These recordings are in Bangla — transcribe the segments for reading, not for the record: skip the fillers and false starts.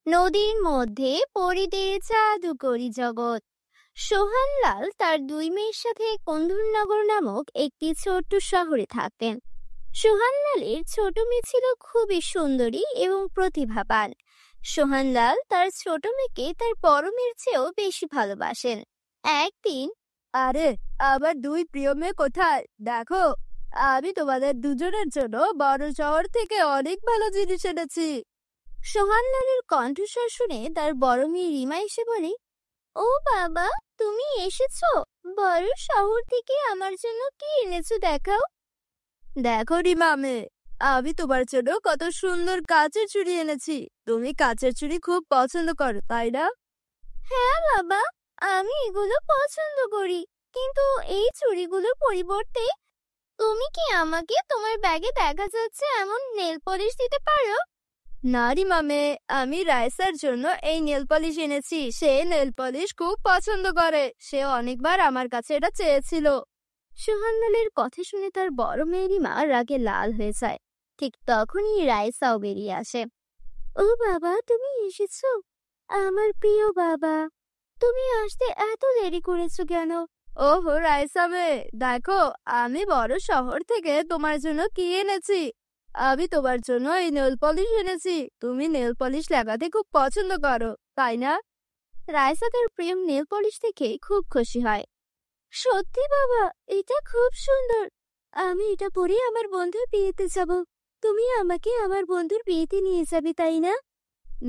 নদীর মধ্যে পরিদের জাদুকরি জগৎ। সোহানলাল তার দুই মেয়ের সাথে কন্দুরনগর নামক একটি ছোট্ট শহরে থাকতেন। সোহানলালের ছোট মেয়ে ছিল খুবই সুন্দরী এবং প্রতিভাবান। সোহানলাল তার ছোট মেয়েকে তার বড় মেয়ের চেয়েও বেশি ভালোবাসেন। একদিন, আরে, আমার দুই প্রিয় মেয়ে কোথায়? দেখো, আমি তোমাদের দুজনের জন্য বড় শহর থেকে অনেক ভালো জিনিস এনেছি। সোহানলালের কণ্ঠস্বর শুনে তার বড় মেয়ে রিমা এসে বলে, ও বাবা, তুমি এসেছো? বড় শহর থেকে আমার জন্য কি এনেছো দেখাও। দেখো রিমা মেয়ে, আমি তোমার জন্য কত সুন্দর কাচের চুড়ি এনেছি। তুমি কাচের চুড়ি খুব পছন্দ করো, তাই না? হ্যাঁ বাবা, আমি এগুলো পছন্দ করি, কিন্তু এই চুড়িগুলোর পরিবর্তে তুমি কি আমাকে তোমার ব্যাগে দেখা যাচ্ছে এমন নেল পলিশ দিতে পারো? না রিমা মেয়ে, আমি রাইসার জন্য এই নেল পলিশ এনেছি। সে নেল পলিশ খুব পছন্দ করে। সে অনেকবার আমার কাছে এটা চেয়েছিল। সোহানলালের কথা শুনে তার বড় মেয়ে রিমা রাগে লাল হয়ে যায়। ঠিক তখনই রাইসাও বেরিয়ে আসে। ও বাবা, তুমি এসেছো? আমার প্রিয় বাবা, তুমি আসতে এত দেরি করেছো কেন? ওহো রাইসা মেয়ে, দেখো, আমি বড় শহর থেকে তোমার জন্য কি এনেছি। আমি তোমার জন্য এই নেল পলিশ এনেছি। তুমি নেল পলিশ লাগাতে খুব পছন্দ করো, তাই না? রাইসা তার প্রিয় নেল পলিশ দেখে খুব খুশি হয়। সত্যি বাবা, এটা খুব সুন্দর। আমি এটা পরে আমার বন্ধুর বিয়েতে যাব। তুমি আমাকে আমার বন্ধুর বিয়েতে নিয়ে যাবে, তাই না?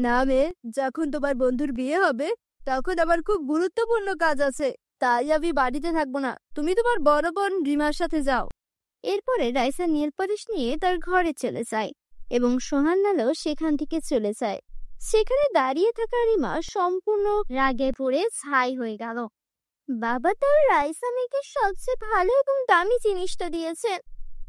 না মেয়ে, যখন তোমার বন্ধুর বিয়ে হবে তখন আমার খুব গুরুত্বপূর্ণ কাজ আছে, তাই আমি বাড়িতে থাকবো না। তুমি তোমার বড় বোন রিমার সাথে যাও। এরপরে রাইসা নেল পলিশ নিয়ে তার ঘরে চলে যায় এবং সোহানলালও সেখান থেকে চলে যায়। সেখানে দাঁড়িয়ে থাকা রিমা সম্পূর্ণ রাগে পড়ে ছাই হয়ে গেল। বাবা তার রাইসা মেয়েকে সবচেয়ে ভালো এবং দামি জিনিসটা দিয়েছেন।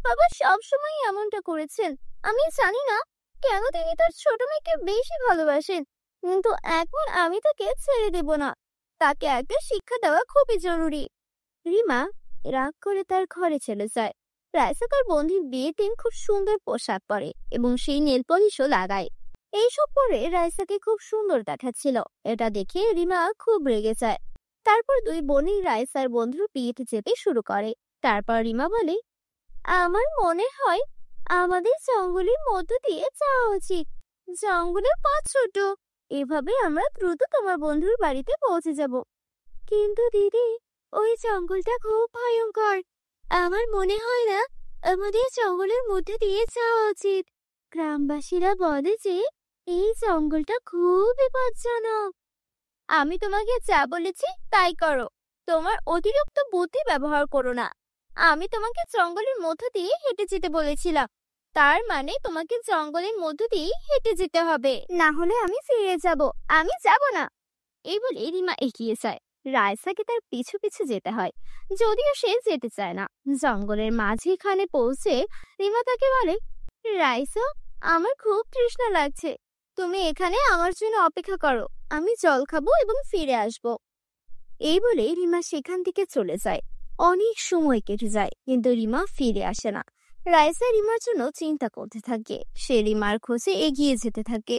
বাবা সবসময় এমনটা করেছেন। আমি জানি না কেন তিনি তার ছোট মেয়েকে বেশি ভালোবাসেন, কিন্তু এখন আমি তাকে ছেড়ে দেব না। তাকে একটা শিক্ষা দেওয়া খুবই জরুরি। রিমা রাগ করে তার ঘরে চলে যায়। রাইসা তার বন্ধুর বিয়ের দিন খুব সুন্দর পোশাক পরে এবং সেই নেল পলিশও লাগায়। এইসব পরে রাইসাকে খুব সুন্দর দেখাচ্ছিল। এটা দেখে রিমা খুব রেগে যায়। তারপর দুই বোনই রাইসার বন্ধুর বিয়েতে যেতে শুরু করে। তারপর রিমা বলে, আমার মনে হয় আমাদের জঙ্গলের মধ্য দিয়ে যাওয়া উচিত। জঙ্গলের পথ ছোট, এভাবে আমরা দ্রুত তোমার বন্ধুর বাড়িতে পৌঁছে যাব। কিন্তু দিদি, ওই জঙ্গলটা খুব ভয়ঙ্কর। আমার মনে হয় না আমাদের জঙ্গলের মধ্যে দিয়ে যাওয়া উচিত। গ্রামবাসীরা বলে যে এই জঙ্গলটা খুব বিপজ্জনক। আমি তোমাকে যা বলেছি তাই করো। তোমার অতিরিক্ত বুদ্ধি ব্যবহার করো না। আমি তোমাকে জঙ্গলের মধ্য দিয়ে হেঁটে যেতে বলেছিলাম, তার মানে তোমাকে জঙ্গলের মধ্য দিয়ে হেঁটে যেতে হবে, না হলে আমি ফিরে যাব। আমি যাব না। এই বলে রিমা এগিয়ে যায়। রাইসাকে তার পিছু পিছু যেতে হয়, যদিও সে যেতে চায় না। জঙ্গলের মাঝখানে পৌঁছে রিমা তাকে বলে, রাইসা, আমার খুব তৃষ্ণা লাগছে। তুমি এখানে আমার জন্য অপেক্ষা করো, আমি জল খাবো এবং ফিরে আসব। এই বলে রিমা সেখান থেকে চলে যায়। অনেক সময় কেটে যায়, কিন্তু রিমা ফিরে আসে না। রাইসা রিমার জন্য চিন্তা করতে থাকে। সে রিমার খোঁজে এগিয়ে যেতে থাকে।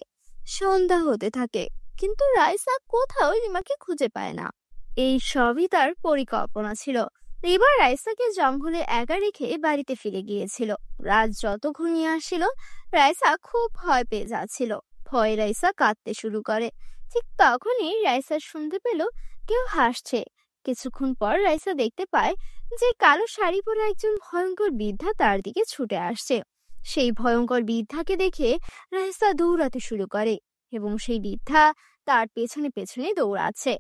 সন্ধ্যা হতে থাকে, কিন্তু রাইসা কোথাও রিমাকে খুঁজে পায় না। এই সবই তার পরিকল্পনা ছিল। রিমা রাইসাকে জঙ্গলে একা রেখে বাড়িতে ফিরে গিয়েছিল। রাত যত ঘনিয়ে আসছিল, রাইসা খুব ভয় পেয়ে যাচ্ছিল। ভয়ে রাইসা কাঁদতে শুরু করে। ঠিক তখনই রাইসা শুনতে পেল কেউ হাসছে। কিছুক্ষণ পর রাইসা দেখতে পায় যে কালো শাড়ি পরে একজন ভয়ঙ্কর বৃদ্ধা তার দিকে ছুটে আসছে। সেই ভয়ঙ্কর বৃদ্ধাকে দেখে রাইসা দৌড়াতে শুরু করে এবং সেই বৃদ্ধা তার পেছনে পেছনে দৌড়াচ্ছে।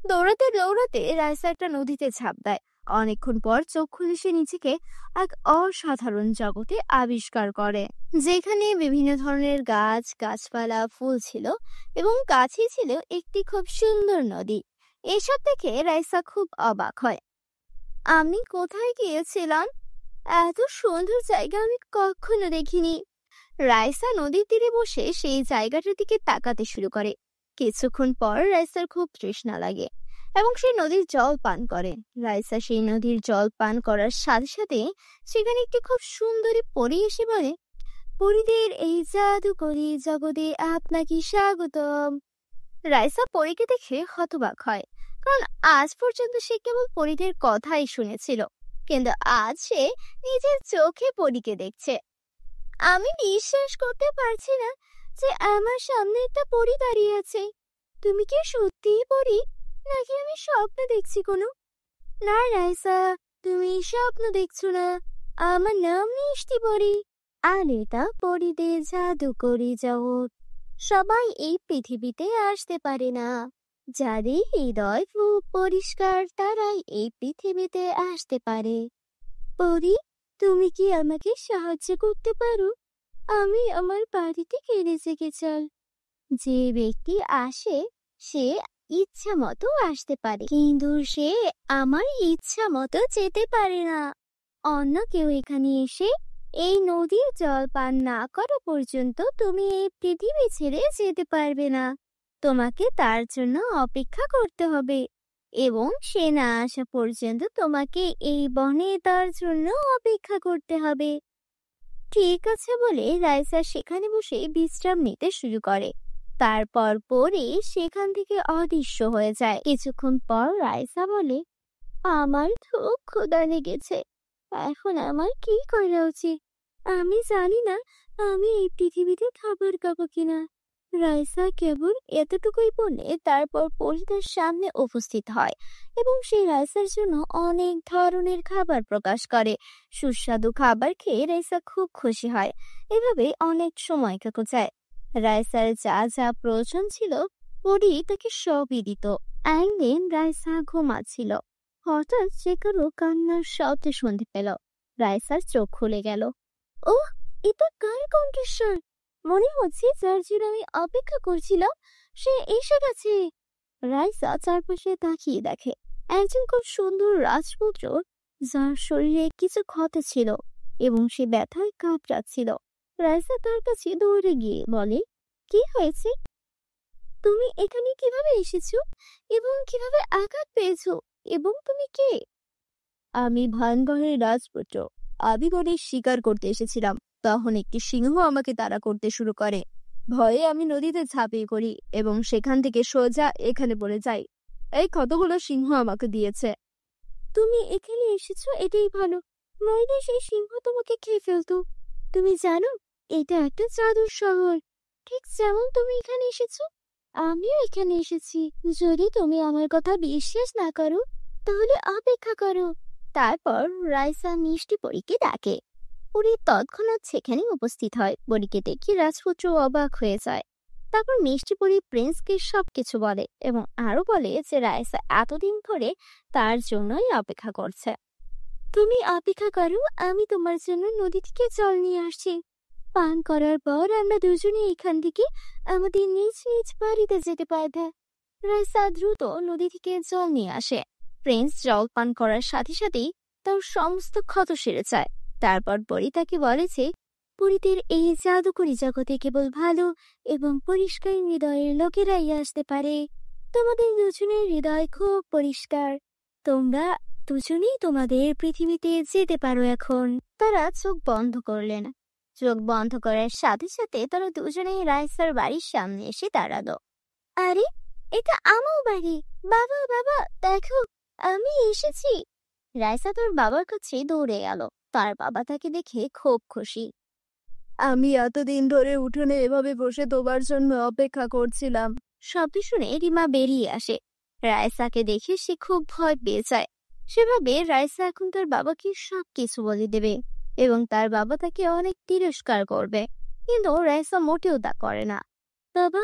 দৌড়াতে দৌড়াতে রাইসা একটা নদীতে ঝাঁপ দেয়। অনেকক্ষণ পর চোখ খুলে সে নিজেকে এক অসাধারণ জগতে আবিষ্কার করে, যেখানে বিভিন্ন ধরনের গাছ গাছপালা ফুল ছিল এবং কাছেই ছিল একটি খুব সুন্দর নদী। এসব দেখে রাইসা খুব অবাক হয়। আমি কোথায় গিয়েছিলাম? এত সুন্দর জায়গা আমি কখনো দেখিনি। রাইসা নদীর তীরে বসে সেই জায়গাটার দিকে তাকাতে শুরু করে। কিছুক্ষণ পর রাইসার খুব তৃষ্ণা লাগে এবং সে নদীর জল পান করে। রাইসা সেই নদীর জল পান করার সাথে সাথে সেখানে একটি খুব সুন্দরী পরী এসে বলে, পরীদের এই জাদুকরি জগতে আপনাকে স্বাগতম। রাইসা পরীকে দেখে হতবাক হয়, কারণ আজ পর্যন্ত সে কেবল পরীদের কথাই শুনেছিল, কিন্তু আজ সে নিজের চোখে পরীকে দেখছে। আমি বিশ্বাস করতে পারছি না যে আমার সামনে একটা পরী দাঁড়িয়ে আছে। তুমি কি সত্যিই পরী, নাকি আমি স্বপ্ন দেখছি কোনো? না রাইসা, তুমি স্বপ্ন দেখছো না। আমার নাম মিষ্টি পরী, আর এটা পরীদের জাদুকরি জগৎ। সবাই এই পৃথিবীতে আসতে পারে না, যাদের হৃদয় খুব পরিষ্কার তারাই এই পৃথিবীতে আসতে পারে। পরী, তুমি কি আমাকে সাহায্য করতে পারো? আমি আমার বাড়িতে ফিরে যেতে চাই। যে ব্যক্তি আসে সে ইচ্ছা মতো আসতে পারে, কিন্তু সে আমার ইচ্ছা মতো যেতে পারে না। অন্য কেউ এখানে এসে এই নদীর জল পান না করা পর্যন্ত তুমি এই পৃথিবী ছেড়ে যেতে পারবে না। তোমাকে তার জন্য অপেক্ষা করতে হবে, এবং সে না আসা পর্যন্ত তোমাকে এই বনে তার জন্য অপেক্ষা করতে হবে। ঠিক আছে বলে রাইসা সেখানে বসে বিশ্রাম নিতে শুরু করে। তারপর পরে সেখান থেকে অদৃশ্য হয়ে যায়। কিছুক্ষণ পর রাইসা বলে, আমার খুব ক্ষুধা লেগেছে, এখন আমার কি করা উচিত? আমি জানি না আমি এই পৃথিবীতে খাবার খাবো কিনা। রাইসা কেবল এতটুকুই বলে তারপর পরিদের সামনে উপস্থিত হয়, এবং সেই রাইসার জন্য অনেক ধরনের খাবার প্রকাশ করে। সুস্বাদু খাবার খেয়ে রাইসা খুব খুশি হয়। এভাবে অনেক সময় কেটে যায়। রাইসার যা যা প্রয়োজন ছিল পরি তাকে সবই দিত। একদিন রাইসা ঘুমাচ্ছিল, হঠাৎ সে কারো কান্নার শব্দ শুনতে পেল। রাইসার চোখ খুলে গেল। ও, এটা কার কণ্ঠস্বর? মনে হচ্ছে যার জন্য আমি অপেক্ষা করছিলাম সে এসে গেছে। রাইসা চারপাশে তাকিয়ে দেখে একজন খুব সুন্দর রাজপুত্র, যার শরীরে কিছু ক্ষত ছিল এবং সে ব্যথায় কাঁপড়াচ্ছিল। রাইসা তার কাছে দৌড়ে গিয়ে বলে, কি হয়েছে? তুমি এখানে কিভাবে এসেছো এবং কিভাবে আঘাত পেয়েছো, এবং তুমি কে? আমি ভানগড়ের রাজপুত্র। আমি বনে শিকার করতে এসেছিলাম, তখন একটি সিংহ আমাকে তাড়া করতে শুরু করে। ভয়ে আমি নদীতে ঝাঁপিয়ে পড়ি এবং সেখান থেকে সোজা এখানে পড়ে যাই। এই ক্ষতগুলো সিংহ আমাকে দিয়েছে। তুমি এখানে এসেছো এটাই ভালো, নইলে সেই সিংহ তোমাকে খেয়ে ফেলতো। তুমি জানো এটা একটা জাদুর শহর, ঠিক যেমন তুমি এখানে এসেছো আমিও এখানে এসেছি। যদি তুমি আমার কথা বিশ্বাস না করো তাহলে অপেক্ষা করো। তারপর রাইসা মিষ্টি পরীকে ডাকে। পরী তৎক্ষণাৎ সেখানে উপস্থিত হয়। পরীকে দেখে রাজপুত্র অবাক হয়ে যায়। তারপর মিষ্টি পরী প্রিন্সকে সবকিছু বলে এবং আরো বলে যে রাইসা এতদিন ধরে তার জন্যই অপেক্ষা করছে। তুমি অপেক্ষা করো, আমি তোমার জন্য নদী থেকে জল নিয়ে আসছি। পান করার পর আমরা দুজনে এখান থেকে আমাদের নিজ নিজ বাড়িতে যেতে পারবে। রাইসা দ্রুত নদী থেকে জল নিয়ে আসে। প্রিন্স জল পান করার সাথে সাথেই তার সমস্ত ক্ষত সেরে যায়। তারপর পরী তাকে বলে যে পরীদের এই জাদুকরি জগতে কেবল ভালো এবং পরিষ্কার হৃদয়ের লোকেরাই আসতে পারে। তোমাদের দুজনের হৃদয় খুব পরিষ্কার, তোমরা দুজনেই তোমাদের পৃথিবীতে যেতে পারো এখন। তারা চোখ বন্ধ করলেন। চোখ বন্ধ করার সাথে সাথে তারা দুজনেই রাইসার বাড়ির সামনে এসে দাঁড়ালো। আরে, এটা আমার বাড়ি। বাবা বাবা, দেখো আমি এসেছি। রাইসা তার বাবার কাছে দৌড়ে গেল। তার বাবা তাকে দেখে খুব খুশি। আমি এতদিন ধরে উঠোনে এভাবে বসে তোমার জন্য অপেক্ষা করছিলাম। শব্দ শুনে রিমা বেরিয়ে আসে। রাইসাকে দেখে সে খুব ভয় পেয়ে যায়। সেভাবে রাইসা এখন তার বাবাকে সবকিছু বলে দেবে এবং তার বাবা তাকে অনেক তিরস্কার করবে, কিন্তু রাইসা মোটেও তা করে না। বাবা,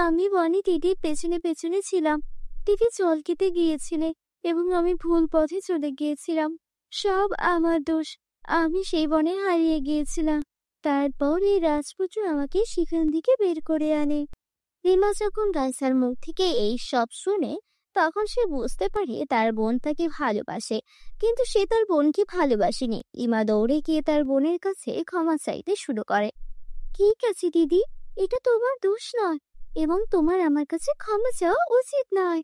আমি বনে দিদির পেছনে পেছনে ছিলাম। দিদি জল খেতে গিয়েছিলে এবং আমি ভুল পথে চলে গিয়েছিলাম। সব আমার দোষ। আমি সেই বনে হারিয়ে গিয়েছিলাম। তারপর এই রাজপুত্র আমাকে সেখান থেকে বের করে আনে। রিমা যখন রাইসার মুখ থেকে এই সব শুনে তখন সে বুঝতে পারে তার বোন তাকে ভালোবাসে, কিন্তু সে তার বোনকে ভালোবাসেনি। রিমা দৌড়ে গিয়ে তার বোনের কাছে ক্ষমা চাইতে শুরু করে। ঠিক আছে দিদি, এটা তোমার দোষ নয় এবং তোমার আমার কাছে ক্ষমা চাওয়া উচিত নয়।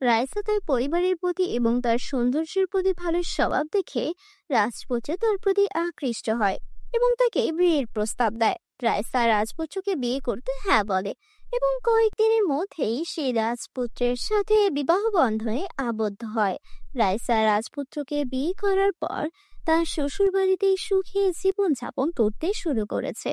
রাইসা তার পরিবারের প্রতি এবং তার সৌন্দর্যের প্রতি ভালো স্বভাব দেখে রাজপুত্র তার প্রতি আকৃষ্ট হয় এবং তাকে বিয়ের প্রস্তাব দেয়। রাইসা রাজপুত্রকে বিয়ে করতে হ্যাঁ বলে এবং কয়েকদিনের মধ্যেই সে রাজপুত্রের সাথে বিবাহ বন্ধনে আবদ্ধ হয়। রাইসা রাজপুত্রকে বিয়ে করার পর তার শ্বশুর বাড়িতেই সুখী জীবনযাপন করতে শুরু করেছে।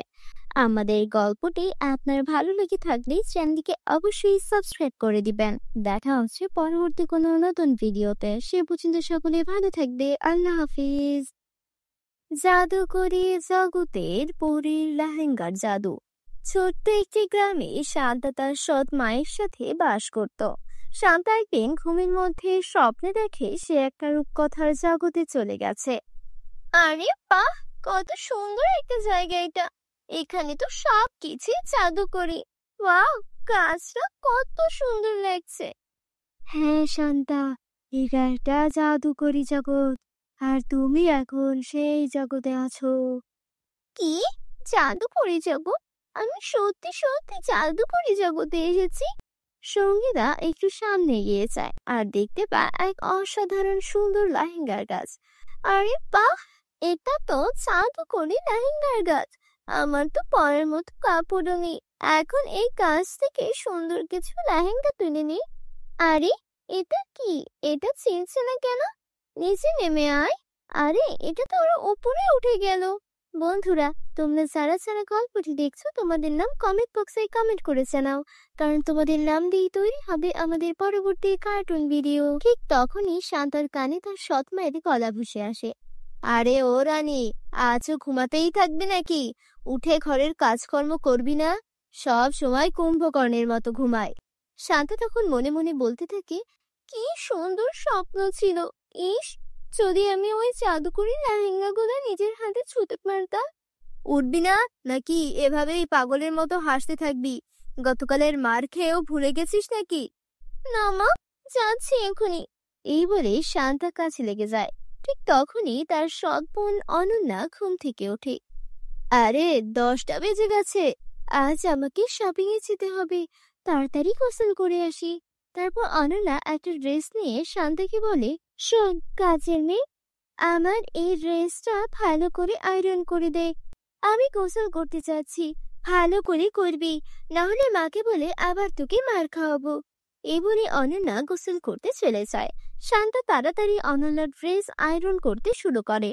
আমাদের গল্পটি আপনার ভালো লেগে থাকলে চ্যানেলটিকে অবশ্যই সাবস্ক্রাইব করে দিবেন। দেখা হচ্ছে পরবর্তী কোনো নতুন ভিডিওতে। সে পর্যন্ত সকলে ভালো থাকবে। আল্লাহ হাফিজ। জাদুকরি জগতের পরীর লেহেঙ্গার জাদু। ছোট্ট একটি গ্রামে শান্তা তার সৎ মায়ের সাথে বাস করত। শান্তা একদিন ঘুমের মধ্যে স্বপ্নে দেখে সে একটা রূপকথার জগতে চলে গেছে। আরে বাহ, কত সুন্দর একটা জায়গা এটা। এখানে তো সব কিছু জাদুকরি। ওয়াও, গাছটা কত সুন্দর লাগছে। হ্যাঁ শান্তা, এটা একটা জাদুকরি জগৎ, আর তুমি এখন সেই জগতে আছো। কি জাদুকরি জগৎ? আমি সত্যি সত্যি জাদুকরি জগতে এসেছি। সঙ্গীতা একটু সামনে এগিয়ে যায় আর দেখতে পায় এক অসাধারণ সুন্দর লেহেঙ্গার গাছ। আরে বাহ, এটা তো জাদুকরি লেহেঙ্গার গাছ। আমার তো পরার মতো কাপড়ও নেই। এখন এই গাছ থেকে সুন্দর কিছু লেহেঙ্গা তুলে নি। আরে এটা কি? এটা ছিঁড়ছে না কেন? নিচে নেমে আয়। আরে এটা তো ওরা উপরে উঠে গেল। বন্ধুরা, তোমরা যারা যারা গল্পটি দেখছো তোমাদের নাম কমেন্ট বক্সে কমেন্ট করে জানাও, কারণ তোমাদের নাম দিয়ে তৈরি হবে আমাদের পরবর্তী কার্টুন ভিডিও। ঠিক তখনই শান্তার কানে তার সৎ মায়ের গলা ভেসে আসে। আরে ও রানী, আজও ঘুমাতেই থাকবে নাকি? উঠে ঘরের কাজকর্ম করবি না? সব সময় কুম্ভকর্ণের মতো ঘুমায়। শান্তা তখন মনে মনে বলতে থাকে, কি সুন্দর স্বপ্ন ছিল। ইস, যদি আমি ওই জাদুকরি লেহেঙ্গাগুলো নিজের হাতে ছুঁতে পারতাম। উঠবি না নাকি এভাবেই পাগলের মতো হাসতে থাকবি? গতকালের মার খেয়েও ভুলে গেছিস নাকি? না মা, যাচ্ছি এখনই। এই বলে শান্তা কাছে লেগে যায়। ঠিক তখনই তার সৎ বোন অনন্যা ঘুম থেকে ওঠে। আরে 10টা বেজে গেছে, আজ আমাকে শপিং এ যেতে হবে, তাড়াতাড়ি গোসল করে আসি। তারপর অনন্যা একটা ড্রেস নিয়ে শান্তাকে বলে, শোন কাজের মেয়ে, আমার এই ড্রেসটা ভালো করে আয়রন করে দে। আমি গোসল করতে চাচ্ছি, ভালো করে করবি, নাহলে মাকে বলে আবার তোকে মার খাওয়াবো। এই বলে অনন্যা গোসল করতে চলে যায়। শান্তা তাড়াতাড়ি অনন্যার ড্রেস আয়রন করতে শুরু করে।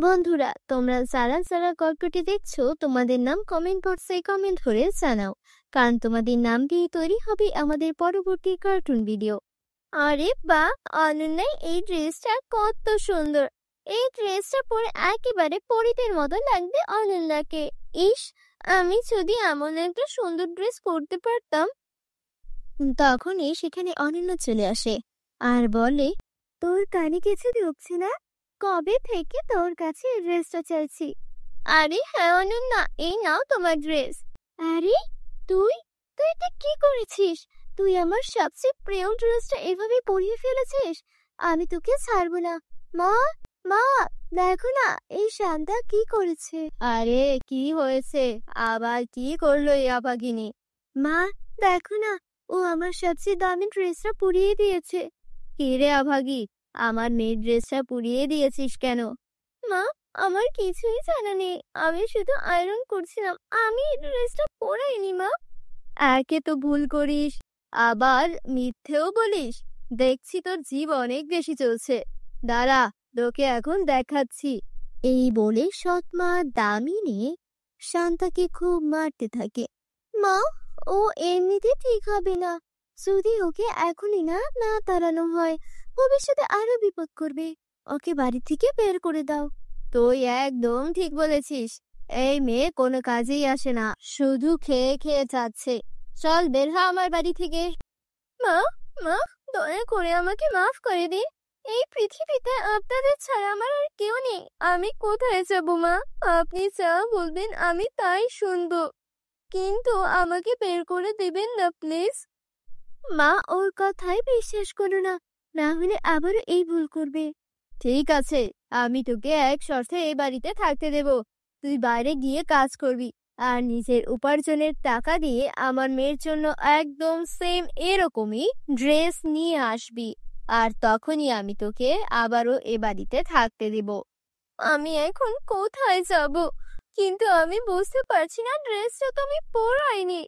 বন্ধুরা, তোমরা যারা যারা গল্পটি দেখছো তোমাদের নাম কমেন্ট বক্সে কমেন্ট করে জানাও, কারণ তোমাদের নাম দিয়ে তৈরি হবে আমাদের পরবর্তী কার্টুন ভিডিও। আরে বাহ, অনন্যা এই ড্রেসটা কত সুন্দর। এই ড্রেসটা পরে একেবারে পরীদের মতো লাগবে অনন্যাকে। ইস, আমি যদি এমন একটা সুন্দর ড্রেস পরতে পারতাম। তখনই সেখানে অনন্যা চলে আসে আর বলে, তোর কানে কিছু ঢুকছে না? কবে থেকে তোর কাছে এই ড্রেসটা চাইছি। আরে হ্যাঁ অনন্যা, এই নাও তোমার ড্রেস। আরে তুই তুই এটা কি করেছিস? তুই আমার সবচেয়ে প্রিয় ড্রেসটা এভাবে পরিয়ে ফেলেছিস। আমি তোকে ছাড়বো না। মা, মা, দেখো না এই শান্তা কি করেছে। আরে কি হয়েছে? আবার কি করলো এই অভাগিনী? মা, দেখো না, ও আমার সবচেয়ে দামি ড্রেসটা পরিয়ে দিয়েছে। কে রে অভাগী, আমার মেয়ের ড্রেসটা পুড়িয়ে দিয়েছিস কেন? মা, আমার কিছুই জানা নেই, আমি শুধু আয়রন করছিলাম, আমি এই ড্রেসটা পরাইনি মা। একে তো ভুল করিস, আবার মিথ্যেও বলিস। দেখছি তোর জীব অনেক বেশি চলছে। দাঁড়া, তোকে এখন দেখাচ্ছি। এই বলে সৎ মা দামিনী শান্তাকে খুব মারতে থাকে। মা, ও এমনিতে ঠিক হবে না। যদি ওকে এখনই না না তাড়ানো হয়, ভবিষ্যতে আরো বিপদ করবে। ওকে বাড়ি থেকে বের করে দাও। তুই একদম ঠিক বলেছিস। এই মেয়ে কোনো কাজেই আসে না, শুধু খেয়ে খেয়ে যাচ্ছে। চল বের হ আমার বাড়ি থেকে। মা, মা, দয়া করে আমাকে মাফ করে দিন। এই পৃথিবীতে আপনাদের ছাড়া আমার আর কেউ নেই। আমি কোথায় যাব মা? আপনি যা বলবেন আমি তাই শুনবো, কিন্তু আমাকে বের করে দেবেন না প্লিজ। মা, ওর কথাই বিশ্বাস করো না, না হলে আবারও এই ভুল করবে। ঠিক আছে, আমি তোকে এক শর্তে এই বাড়িতে থাকতে দেব। তুই বাইরে গিয়ে কাজ করবি আর নিজের উপার্জনের টাকা দিয়ে আমার মেয়ের জন্য একদম সেম এরকমই ড্রেস নিয়ে আসবি, আর তখনই আমি তোকে আবারও এ বাড়িতে থাকতে দেব। আমি এখন কোথায় যাব? কিন্তু আমি বুঝতে পারছি না, ড্রেসটা তো আমি পরাইনি।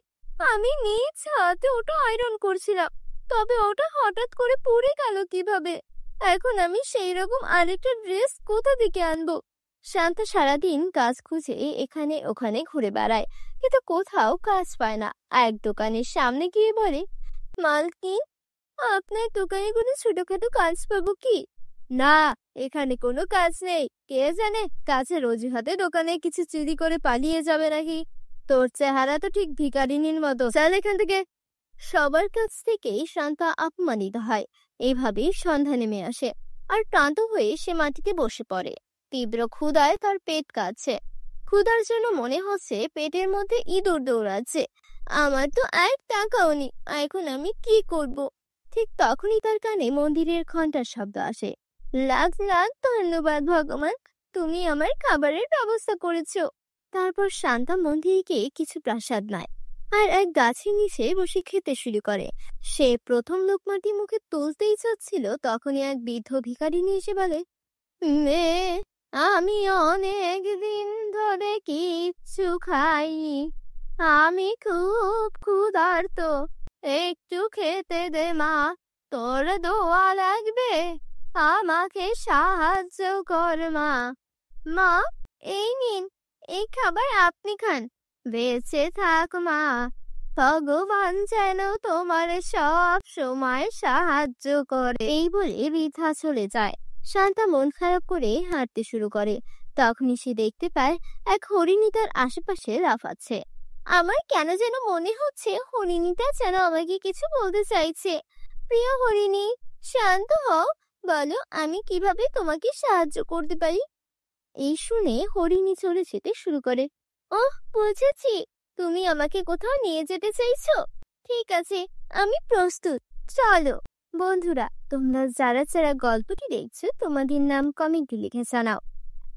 আমি নিজ হাতে ওটা আয়রন করছিলাম, তবে ওটা হঠাৎ করে পড়ে গেল কিভাবে? এখন আমি সেই রকম আরেকটা ড্রেস কোথা থেকে আনবো? শান্তা সারাদিন কাজ খুঁজে এখানে ওখানে ঘুরে বেড়ায়, কিন্তু কোথাও কাজ পায় না। এক দোকানের সামনে গিয়ে বলে, মালকিন, আপনার দোকানে কোনো ছোটখাটো কাজ পাবো কি? না, এখানে কোনো কাজ নেই। কে জানে কাজের অজুহাতে দোকানে কিছু চুরি করে পালিয়ে যাবে নাকি। তোর চেহারা তো ঠিক ভিখারিনীর মতো, চল এখান থেকে। সবার কাছ থেকেই শান্তা অপমানিত হয়। এইভাবেই সন্ধ্যা নেমে আসে, আর ক্লান্ত হয়ে সে মাটিতে বসে পড়ে। তীব্র ক্ষুধায় তার পেট কাঁপছে। ক্ষুধার জন্য মনে হচ্ছে পেটের মধ্যে ইঁদুর দৌড়াচ্ছে। আমার তো এক টাকাও নেই, এখন আমি কি করব? ঠিক তখনই তার কানে মন্দিরের ঘন্টার শব্দ আসে। লাখ লাখ ধন্যবাদ ভগবান, তুমি আমার খাবারের ব্যবস্থা করেছো। তারপর শান্তা মন্দিরে গিয়ে কিছু প্রসাদ নেয় আর এক গাছের নিচে বসে খেতে শুরু করে। সে প্রথম লোকমাটি মুখে তুলতেই চাচ্ছিল, তখনই এক বৃদ্ধ ভিখারিনী এসে বলে, মেয়ে, আমি অনেক দিন ধরে কিচ্ছু খাইনি, আমি খুব ক্ষুধার্ত, একটু খেতে দে মা, তোর দোয়া লাগবে, আমাকে সাহায্য কর মা। মা, এই নিন, এই খাবার আপনি খান, বেঁচে থাক মা, ভগবান যেন তোমার সব সময় সাহায্য করে। এই বলে বৃদ্ধা চলে যায়। শান্তা মন খারাপ করে হাঁটতে শুরু করে। তখনই সে দেখতে পায় এক হরিণী তার আশেপাশে লাফাচ্ছে। আমার কেন যেন মনে হচ্ছে হরিণীটা যেন আমাকে কিছু বলতে চাইছে। প্রিয় হরিণী, শান্ত হও, বলো আমি কিভাবে তোমাকে সাহায্য করতে পারি। এই শুনে হরিণী চলে যেতে শুরু করে। ওহ, বুঝেছি, তুমি আমাকে কোথাও নিয়ে যেতে চাইছো। ঠিক আছে, আমি প্রস্তুত, চলো। বন্ধুরা, তোমরা যারা যারা গল্পটি দেখছো, তোমাদের নাম কমেন্টে লিখে জানাও,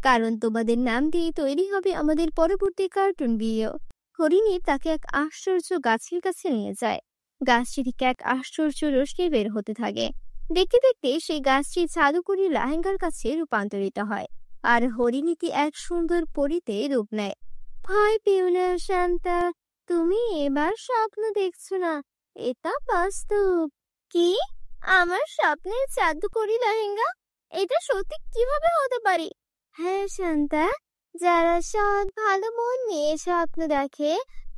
কারণ তোমাদের নাম দিয়ে তৈরি হবে আমাদের পরবর্তী কার্টুন ভিডিও। হরিণী তাকে এক আশ্চর্য গাছের কাছে নিয়ে যায়। গাছটি থেকে এক আশ্চর্য রশ্মি বের হতে থাকে। দেখতে দেখতে সেই গাছটি জাদুকরি লেহেঙ্গার কাছে রূপান্তরিত হয়, আর হরিণীটি এক সুন্দর পরীতে রূপ নেয়। ভয় পেও না শান্তা, তুমি এবার স্বপ্ন দেখছো না, এটা বাস্তব। কি? আমার স্বপ্নের জাদুকরি লেহেঙ্গা? এটা সত্যি কিভাবে হতে পারে? হ্যাঁ শান্তা, যারা সৎ ভালো মন নিয়ে স্বপ্ন দেখে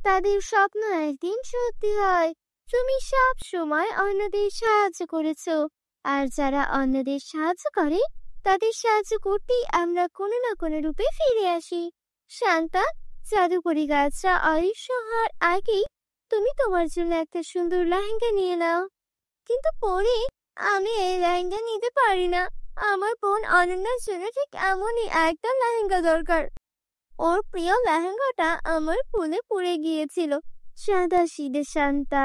তাদের স্বপ্ন একদিন সত্যি হয়। তুমি সব সময় অন্যদের সাহায্য করেছো, আর যারা অন্যদের সাহায্য করে তাদের সাহায্য করতেই আমরা কোনো না কোনো রূপে ফিরে আসি। শান্তা, জাদুকরি গাছটা অদৃশ্য হওয়ার আগেই তুমি তোমার জন্য একটা সুন্দর লেহেঙ্গা নিয়ে নাও। কিন্তু পরে আমি এই লেহেঙ্গা নিতে পারি না। আমার বোন অনন্যার জন্য ঠিক এমনই একটা লেহেঙ্গা দরকার। ওর প্রিয় লেহেঙ্গাটা আমার ফুলে পড়ে গিয়েছিল। সাদা সিধে শান্তা,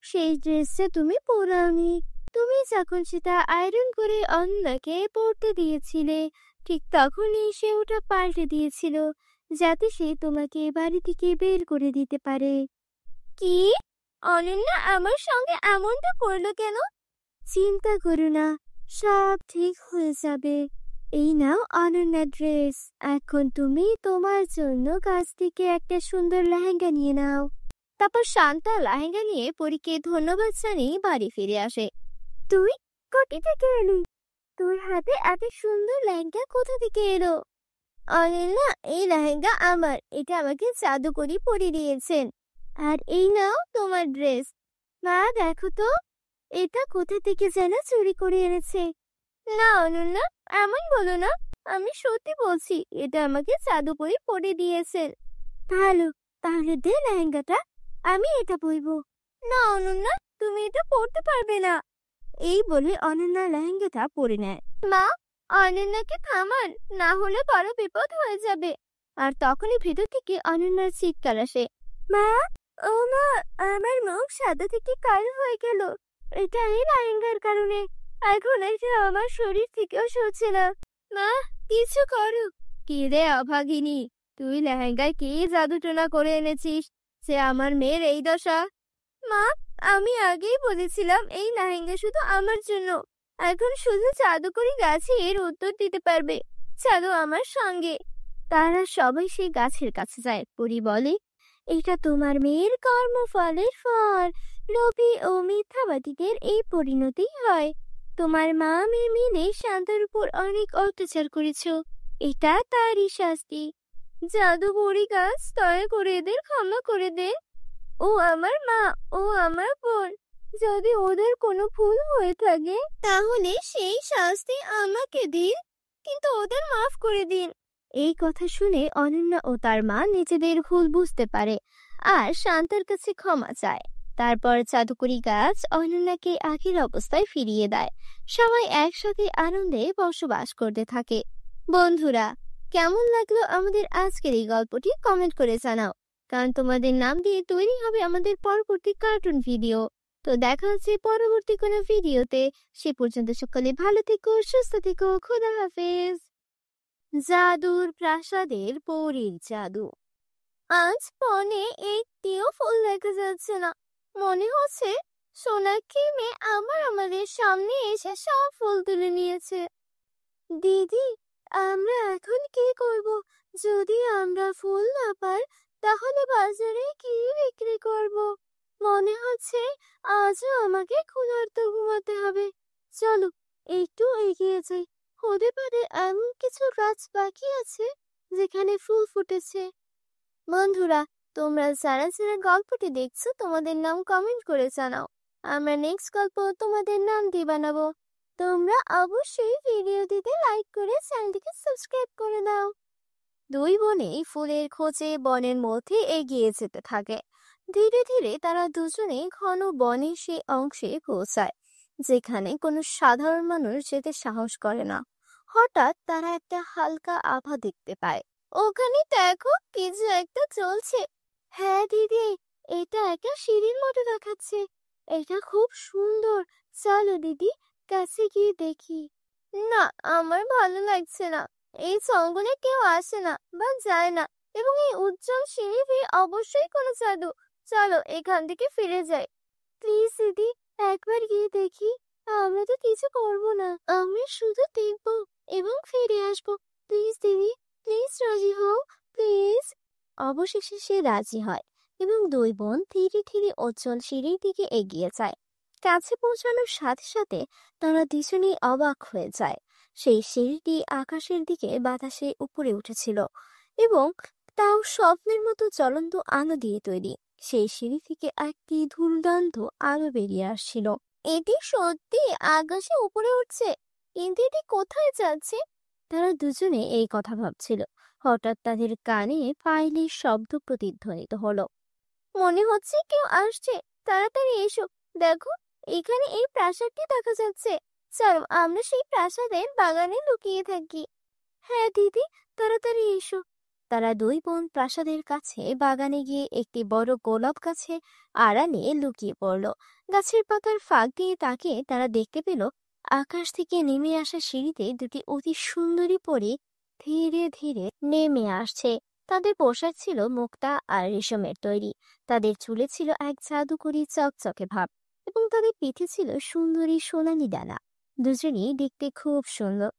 সেই ড্রেসটা তুমি পরাওনি। তুমি যখন সেটা আয়রন করে অন্যকে পরতে দিয়েছিলে, ঠিক তখনই সে ওটা পাল্টে দিয়েছিল, যাতে সে তোমাকে বাড়ি থেকে বের করে দিতে পারে। কি? অনন্যা আমার সঙ্গে এমনটা করলো কেন? চিন্তা করো না, সব ঠিক হয়ে যাবে। এই নাও অনন্যা ড্রেস। এখন তুমি তোমার জন্য কাছ থেকে একটা সুন্দর লেহেঙ্গা নিয়ে নাও। তারপর শান্তা লেহেঙ্গা নিয়ে পরীকে ধন্যবাদ জানিয়ে বাড়ি ফিরে আসে। তুই কোথা থেকে এলি? তোর হাতে এত সুন্দর লেহেঙ্গা কোথা থেকে এলো? অনন্যা, এই লেহেঙ্গা আমার, এটা আমাকে জাদুকরি পরিয়ে দিয়েছেন। আর এই নাও তোমার ড্রেস। মা দেখো তো, এটা কোথা থেকে যেন চুরি করে এনেছে। না অনন্যা, এমন বলো না, আমি সত্যি বলছি, এটা আমাকে জাদুকরি পরিয়ে দিয়েছেন। ভালো, তাহলে দে লেহেঙ্গাটা, আমি এটা পরবো। না অনন্যা, তুমি এটা পরতে পারবে না। এই বলে অনন্যা লেহেঙ্গাটা পরে নেয়। মা, অনন্যাকে থামান, না হলে বড় বিপদ হয়ে যাবে। আর তখনই ভেতর থেকে অনন্যার চিৎকার আসে। মা, ও মা, আমার মুখ সাদা থেকে কালো হয়ে গেল। এটা এই লেহেঙ্গার কারণে। এখন এটা আমার শরীর থেকেও সরছে না। মা, কিছু করো। কি রে অভাগিনী, তুই লেহেঙ্গায় কি জাদুটোনা করে এনেছিস যে আমার মেয়ের এই দশা? মা, আমি আগেই বলেছিলাম এই লেহেঙ্গা শুধু আমার জন্য। এখন শুধু জাদুকরি গাছে এর উত্তর দিতে পারবে। চলো আমার সঙ্গে। তারা সবাই সেই গাছের কাছে যায়। পরী বলে, এটা তোমার মেয়ের কর্মফলের ফল। লোভী ও মিথ্যাবাদীদের এই পরিণতি হয়। তোমার মা মেয়ে মিলে শান্তার উপর অনেক অত্যাচার করেছ, এটা তারই শাস্তি। জাদুকরি গাছ, দয়া করে এদের ক্ষমা করে দে। ও আমার মা, ও আমার বোন, যদি ওদের কোনো ভুল হয়ে থাকে তাহলে সেই শাস্তি আমাকে দিন, কিন্তু ওদের মাফ করে দিন। এই কথা শুনে অনন্যা ও তার মা নিজেদের ভুল বুঝতে পারে আর শান্তার কাছে ক্ষমা চায়। তারপর জাদুকরি গাছ অনন্যাকে আগের অবস্থায় ফিরিয়ে দেয়। সবাই একসাথে আনন্দে বসবাস করতে থাকে। বন্ধুরা, কেমন লাগলো আমাদের আজকের এই গল্পটি কমেন্ট করে জানাও, কারণ তোমাদের নাম দিয়ে তৈরি হবে আমাদের পরবর্তী কার্টুন ভিডিও। তো দেখা হচ্ছে পরবর্তী কোনো ভিডিওতে। সে পর্যন্ত সকলে ভালো থেকো, সুস্থ থেকো। খোদা হাফেজ। জাদুর প্রাসাদের পরীর জাদু। আজ বনে একটিও ফুল দেখা যাচ্ছে না। মনে হচ্ছে সোনাক্ষী মেয়ে আমাদের সামনে এসে সব ফুল তুলে নিয়েছে। দিদি, আমরা এখন কি করব? যদি আমরা ফুল না পাই তাহলে বাজারে কি বিক্রি করব? মনে হচ্ছে আজও আমাকে ক্ষুধার্ত ঘুমাতে হবে। চলো একটু এগিয়ে যাই, হতে পারে এমন কিছু গাছ বাকি আছে যেখানে ফুল ফুটেছে। বন্ধুরা, তোমরা যারা যারা গল্পটি দেখছো তোমাদের নাম কমেন্ট করে জানাও। আমরা নেক্সট গল্প তোমাদের নাম দিয়ে বানাবো। তোমরা অবশ্যই ভিডিওটিতে লাইক করে চ্যানেলটিকে সাবস্ক্রাইব করে দাও। দুই বোনেই ফুলের খোঁজে বনের মধ্যে এগিয়ে যেতে থাকে। ধীরে ধীরে তারা দুজনেই ঘন বনের সেই অংশে পৌঁছায় যেখানে কোনো সাধারণ মানুষ যেতে সাহস করে না। হঠাৎ তারা একটা হালকা আভা দেখতে পায়। ওখানে দেখো, কিছু একটা চলছে। হ্যাঁ দিদি, এটা একটা সিঁড়ির মতো দেখাচ্ছে। এটা খুব সুন্দর। চলো দিদি, কাছে গিয়ে দেখি। না, আমার ভালো লাগছে না। এই জঙ্গলে কেউ আসে না বা যায় না, এবং এই উজ্জ্বল সিঁড়ি দিয়ে অবশ্যই কোনো জাদু। চলো এখান থেকে ফিরে যাই। প্লিজ দিদি, একবার গিয়ে দেখি। আমরা তো কিছু করব না, আমরা শুধু দেখবো এবং ফিরে আসবো। প্লিজ দিদি, প্লিজ রাজি হও, প্লিজ। অবশেষে সে রাজি হয় এবং দুই বোন ধীরে ধীরে উজ্জ্বল সিঁড়ির দিকে এগিয়ে যায়। কাছে পৌঁছানোর সাথে সাথে তারা দুজনেই অবাক হয়ে যায়। সেই সিঁড়িটি আকাশের দিকে বাতাসে উপরে উঠেছিল এবং তাও স্বপ্নের মতো জ্বলন্ত আলো দিয়ে তৈরি। সেই সিঁড়ি থেকে একটি দুর্দান্ত আলো বেরিয়ে আসছিল। এটি সত্যি আকাশে উপরে উঠছে, কিন্তু এটি কোথায় যাচ্ছে? তারা দুজনে এই কথা ভাবছিল। হঠাৎ তাদের কানে পায়েলের শব্দ প্রতিধ্বনিত হলো। মনে হচ্ছে কেউ আসছে, তাড়াতাড়ি এসো। দেখো, এখানে এই প্রাসাদটি দেখা যাচ্ছে। চলো আমরা সেই প্রাসাদের বাগানে লুকিয়ে থাকি। হ্যাঁ দিদি, তাড়াতাড়ি এসো। তারা দুই বোন প্রাসাদের কাছে বাগানে গিয়ে একটি বড় গোলাপ গাছে আড়ালে লুকিয়ে পড়ল। গাছের পাতার ফাঁক দিয়ে তাকিয়ে তারা দেখতে পেল আকাশ থেকে নেমে আসা সিঁড়িতে দুটি অতি সুন্দরী পরী ধীরে ধীরে নেমে আসছে। তাদের পোশাক ছিল মুক্তা আর রেশমের তৈরি। তাদের চুলে ছিল এক জাদুকরি চকচকে ভাব এবং তাদের পিঠে ছিল সুন্দরী সোনালি ডানা। দুজনেই দেখতে খুব সুন্দর।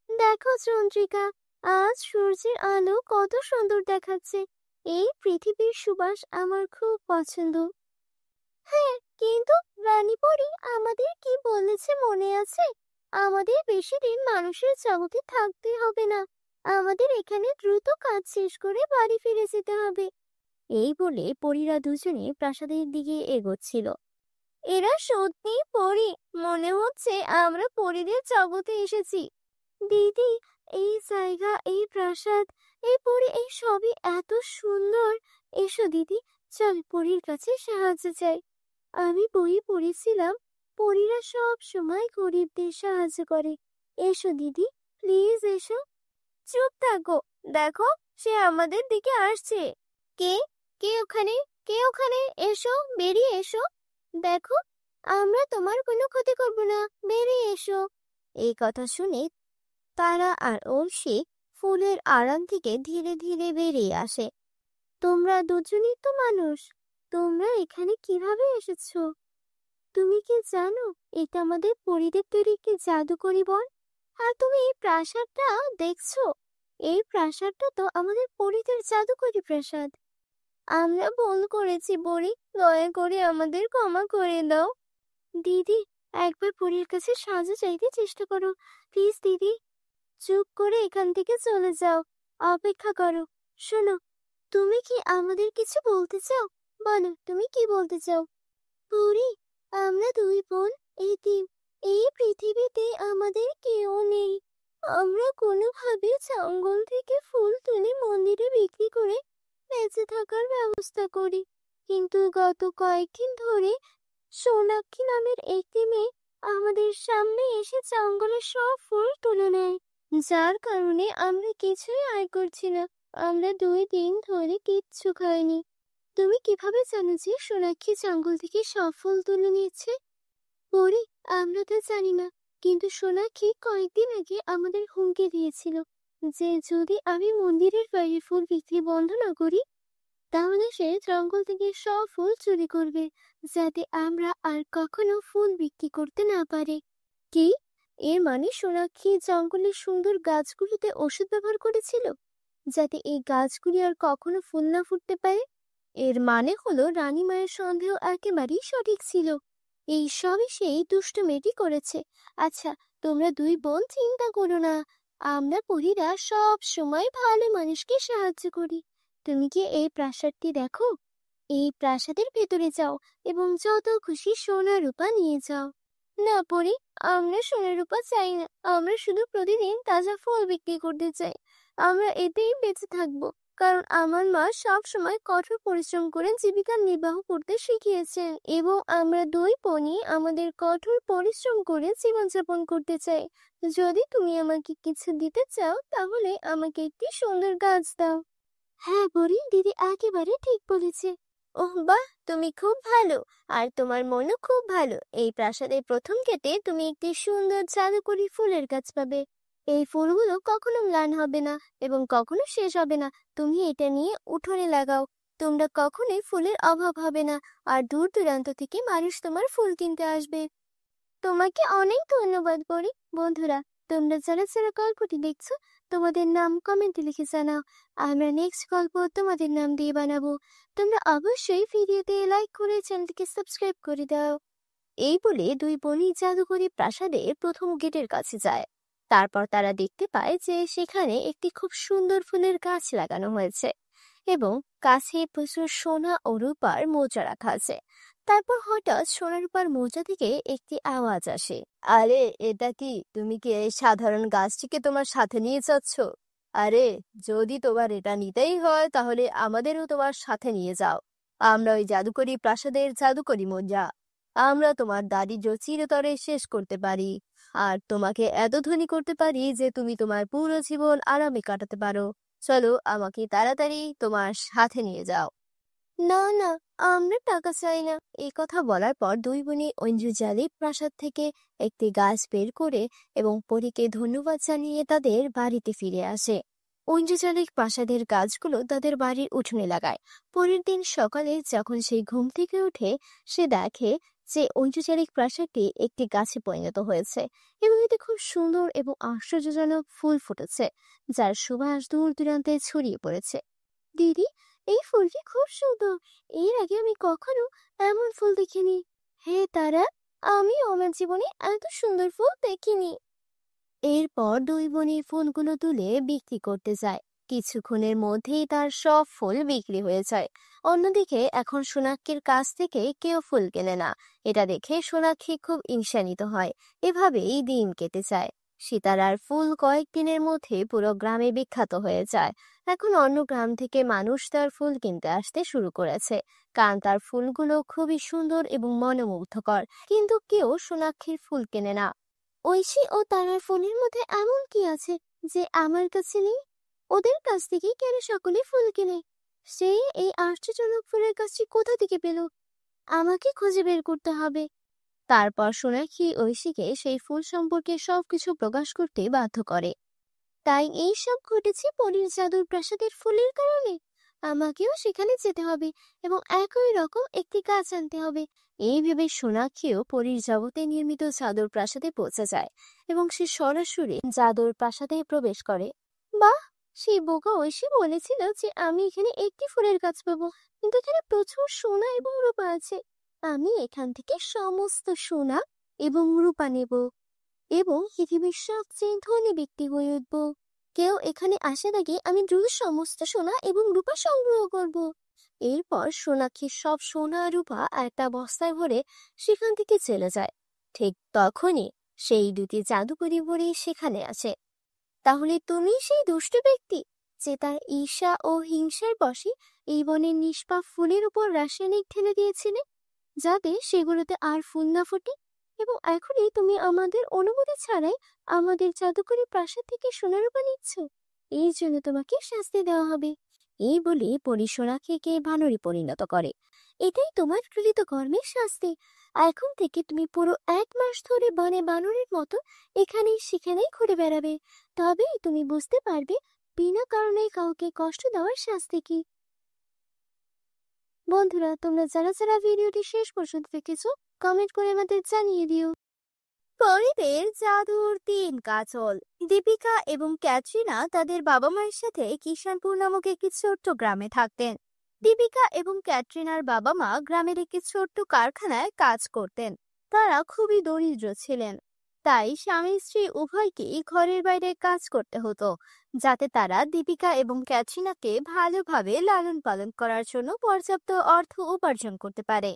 দেখো চন্দ্রিকা, আজ সূর্যের আলো কত সুন্দর দেখাচ্ছে। এই পৃথিবীর সুবাস আমার খুব পছন্দ। হ্যাঁ, কিন্তু রানী পরী আমাদের কি বলেছে মনে আছে? আমাদের বেশি দিন মানুষের জগতে থাকতে হবে না। আমাদের এখানে দ্রুত কাজ শেষ করে বাড়ি ফিরে যেতে হবে। এই বলে পরীরা দুজনে প্রাসাদের দিকে এগোচ্ছিল। এরা সত্যি পরী? মনে হচ্ছে আমরা পরীদের জগতে এসেছি। দিদি, এই জায়গা, এই প্রাসাদ, এই পরী, এই সবই এত সুন্দর। এসো দিদি, চল পরীর কাছে সাহায্য চাই। আমি বই পড়েছিলাম পরীরা সব সময় গরিবদের সাহায্য করে। এসো দিদি, প্লিজ এসো। চুপ থাকো, দেখো সে আমাদের দিকে আসছে। কে? কে ওখানে? কে ওখানে? এসো, বেরিয়ে এসো। দেখো, আমরা তোমার কোনো ক্ষতি করব না, বেরিয়ে এসো। এই কথা শুনে তারা আর অর্ষি ফুলের আড়াল থেকে ধীরে ধীরে বেরিয়ে আসে। তোমরা দুজনই তো মানুষ, তোমরা এখানে কিভাবে এসেছো? তুমি কি জানো এটা আমাদের পরিদের তৈরি একটি জাদুকরি বন? আর তুমি এই প্রাসাদটা দেখছো? এই প্রাসাদটা তো আমাদের পরীদের জাদুকরি প্রাসাদ। আমরা ভুল করেছি পরী, দয়া করে আমাদের ক্ষমা করে দাও। দিদি, একবার পরীর কাছে সাহায্য চাইতে চেষ্টা করো, প্লিজ দিদি। চুপ করে এখান থেকে চলে যাও, অপেক্ষা করো। শোনো, তুমি কি আমাদের কিছু বলতে চাও? বলো, তুমি কি বলতে চাও? পরী, আমরা দুই বোন এতিম। এই পৃথিবীতে আমাদের কেউ নেই। আমরা কোনোভাবে জঙ্গল থেকে ফুল তুলে মন্দিরে বিক্রি করে বেঁচে থাকার ব্যবস্থা করি। কিন্তু গত কয়েকদিন ধরে সোনাক্ষী নামের একটি মেয়ে আমাদের সামনে এসে জঙ্গলের সব ফুল তুলে নেয়, যার কারণে আমরা কিছুই আয় করছি না। আমরা 2 দিন ধরে কিচ্ছু খাইনি। তুমি কিভাবে জানো যে সোনাক্ষী জঙ্গল থেকে সব ফুল তুলে নিয়েছে? পরি, আমরা তো জানি না, কিন্তু সোনাক্ষী কয়েকদিন আগে আমাদের হুমকি দিয়েছিল যে যদি আমি মন্দিরের বাইরে ফুল বিক্রি বন্ধ না করি, তাহলে সে জঙ্গল থেকে সব ফুল চুরি করবে, যাতে আমরা আর কখনো ফুল বিক্রি করতে না পারে। কি? এর মানে সোনাক্ষী জঙ্গলের সুন্দর গাছগুলোতে ওষুধ ব্যবহার করেছিল, যাতে এই গাছগুলি আর কখনো ফুল না ফুটতে পারে? এর মানে হলো রানীমায়ের সন্দেহ একেবারেই সঠিক ছিল। এই সবই সেই দুষ্ট মেয়েটি করেছে। আচ্ছা, তোমরা দুই বোন চিন্তা করো না, আমরা পরীরা সব সময় ভালো মানুষকে সাহায্য করি। তুমি কি এই প্রাসাদটি দেখো? এই প্রাসাদের ভেতরে যাও এবং যত খুশি সোনা রূপা নিয়ে যাও। না পরি, আমরা সোনা রূপা চাই না, আমরা শুধু প্রতিদিন তাজা ফল বিক্রি করতে চাই। আমরা এতেই বেঁচে থাকবো, কারণ আমার মা সব সময় কঠোর পরিশ্রম করে জীবিকা নির্বাহ করতে শিখিয়েছেন, এবং আমরা দুই বোনই আমাদের কঠোর পরিশ্রম করে জীবনযাপন করতে চাই। যদি তুমি আমাকে কিছু দিতে চাও, তাহলে আমাকে একটি সুন্দর গাছ দাও। হ্যাঁ পরি, দিদি একেবারে ঠিক বলেছে। ওহ বাহ, তুমি খুব ভালো, আর তোমার মনও খুব ভালো। এই প্রাসাদের প্রথম গেটে তুমি একটি সুন্দর জাদুকরি ফুলের গাছ পাবে। এই ফুলগুলো কখনো ম্লান হবে না এবং কখনো শেষ হবে না। তুমি এটা নিয়ে উঠোনে লাগাও, তোমরা কখনোই ফুলের অভাব হবে না, আর দূর দূরান্ত থেকে মানুষ তোমার ফুল কিনতে আসবে। তোমাকে অনেক ধন্যবাদ পরি। বন্ধুরা, তোমরা যারা যারা গল্পটি দেখছো, তোমাদের নাম কমেন্টে লিখে জানাও। আমরা নেক্সট গল্প তোমাদের নাম দিয়ে বানাবো। তোমরা অবশ্যই ভিডিওতে লাইক করে চ্যানেলটিকে সাবস্ক্রাইব করে দাও। এই বলে দুই বোনই জাদুকরি প্রাসাদের প্রথম গেটের কাছে যায়। তারপর তারা দেখতে পায় যে সেখানে একটি খুব সুন্দর ফুলের গাছ লাগানো হয়েছে এবং কাছে প্রচুর সোনা ও রূপার মোজা রাখা আছে। তারপর হঠাৎ সোনা রূপার মোজা থেকে একটি আওয়াজ আসে। আরে, এটা কি? তুমি কি এই সাধারণ গাছটিকে তোমার সাথে নিয়ে যাচ্ছ? আরে, যদি তোমার এটা নিতেই হয় তাহলে আমাদেরও তোমার সাথে নিয়ে যাও। আমরা ওই জাদুকরি প্রাসাদের জাদুকরি মোজা। আমরা তোমার দারিদ্র চিরতরে শেষ করতে পারি, আর তোমাকে এত ধনী করতে পারি যে তুমি তোমার পুরো জীবন আরামে কাটাতে পারো। চলো, আমাকে তাড়াতাড়ি তোমার সাথে নিয়ে যাও। না না, আমরা টাকা চাই না। এই কথা বলার পর দুই বোনই ঐন্দ্রজালিক প্রাসাদ থেকে একটি গাছ বের করে এবং পরীকে ধন্যবাদ জানিয়ে তাদের বাড়িতে ফিরে আসে। ঐন্দ্রজালিক প্রাসাদের গাছগুলো তাদের বাড়ির উঠোনে লাগায়। পরের দিন সকালে যখন সেই ঘুম থেকে উঠে, সে দেখে যে ঐন্দ্রজালিক প্রাসাদটি একটি গাছে পরিণত হয়েছে এবং এতে খুব সুন্দর এবং আশ্চর্যজনক ফুল ফুটেছে, যার সুবাস দূর দূরান্তে ছড়িয়ে পড়েছে। দিদি, এই ফুলটি খুব সুন্দর। এর আগে আমি কখনো এমন ফুল দেখিনি। হে তারা, আমি আমার জীবনে এত সুন্দর ফুল দেখিনি। এরপর দুই বোনই ফুলগুলো তুলে বিক্রি করতে যায়। কিছুক্ষণের মধ্যেই তার সব ফুল বিক্রি হয়ে যায়। অন্যদিকে এখন সোনাক্ষীর কাছ থেকে কেউ ফুল কেনে না। এটা দেখে সোনাক্ষী খুব ঈর্ষান্বিত হয়। এভাবেই দিন কেটে যায়। সীতারার ফুল কয়েকদিনের মধ্যে পুরো গ্রামে বিখ্যাত হয়ে যায়। এখন অন্য গ্রাম থেকে মানুষ তার ফুল কিনতে আসতে শুরু করেছে, কারণ তার ফুলগুলো খুবই সুন্দর এবং মনোমুগ্ধকর। কিন্তু কেউ সোনাক্ষীর ফুল কেনে না। ঐশী ও তারার ফুলের মধ্যে এমন কি আছে যে আমার কাছে নেই? ওদের কাছ থেকে কেন সকলে ফুল কেনে? সে এই আশ্চর্যজনক ফুলের গাছটি কোথা থেকে পেল? আমাকে খুঁজে বের করতে হবে। তারপর সোনাক্ষী ঐশীকে সেই ফুল সম্পর্কে সবকিছু প্রকাশ করতে বাধ্য করে। তাই এই সব ঘটেছে পরীর জাদুর প্রাসাদের ফুলের কারণে। আমাকেও সেখানে যেতে হবে এবং একই রকম একটি গাছ আনতে হবে। এই ভেবে সোনাক্ষীও পরীর জগতে নির্মিত জাদুর প্রাসাদে পৌঁছে যায় এবং সে সরাসরি জাদুর প্রাসাদে প্রবেশ করে। বাহ, সেই বোকা ঐশী বলেছিল যে আমি এখানে একটি ফুলের গাছ পাবো, কিন্তু এখানে প্রচুর সোনা এবং রূপা আছে। আমি এখান থেকে সমস্ত সোনা এবং রূপা নেব এবং পৃথিবীর সবচেয়ে ধনী ব্যক্তি হয়ে উঠব। কেউ এখানে আসার আগে আমি দ্রুত সমস্ত সোনা এবং রূপা সংগ্রহ করব। এরপর সোনাক্ষী সব সোনা আর রূপা একটা বস্তায় ভরে সেখান থেকে চলে যায়। ঠিক তখনই সেই দুটি জাদুকরি বুড়ি সেখানে আসে। তাহলে তুমি সেই দুষ্ট ব্যক্তি যে তার ঈর্ষা ও হিংসার বশে এই বনের নিষ্পাপ ফুলের উপর রাসায়নিক ঢেলে দিয়েছিলে, যাতে সেগুলোতে আর ফুল না ফোটে, এবং এখনই তুমি আমাদের অনুমতি ছাড়াই আমাদের জাদুকরি প্রাসাদ থেকে সোনার রূপা নিচ্ছ। এই জন্য তোমাকে শাস্তি দেওয়া হবে। এই বলে পরী সোনাক্ষীকে বানরে পরিণত করে। এটাই তোমার কৃতকর্মের শাস্তি। এখন থেকে তুমি পুরো 1 মাস ধরে বনে বানরের মতো এখানেই সেখানেই ঘুরে বেড়াবে। তবেই তুমি বুঝতে পারবে বিনা কারণে কাউকে কষ্ট দেওয়ার শাস্তি কি। বন্ধুরা, তোমরা যারা যারা ভিডিওটি শেষ পর্যন্ত দেখেছো কমেন্ট করে আমাদের জানিয়ে দিও। পরিদের জাদুর 3 কাজল। দীপিকা এবং ক্যাটরিনা তাদের বাবা মায়ের সাথে কিষানপুর নামক একটি ছোট্ট গ্রামে থাকতেন। দীপিকা এবং ক্যাটরিনার বাবা মা গ্রামের একটি ছোট্ট কারখানায় কাজ করতেন। তারা খুবই দরিদ্র ছিলেন, তাই স্বামী স্ত্রী উভয়কেই ঘরের বাইরে কাজ করতে হতো, যাতে তারা দীপিকা এবং ক্যাটরিনাকে ভালোভাবে লালন পালন করার জন্য পর্যাপ্ত অর্থ উপার্জন করতে পারে।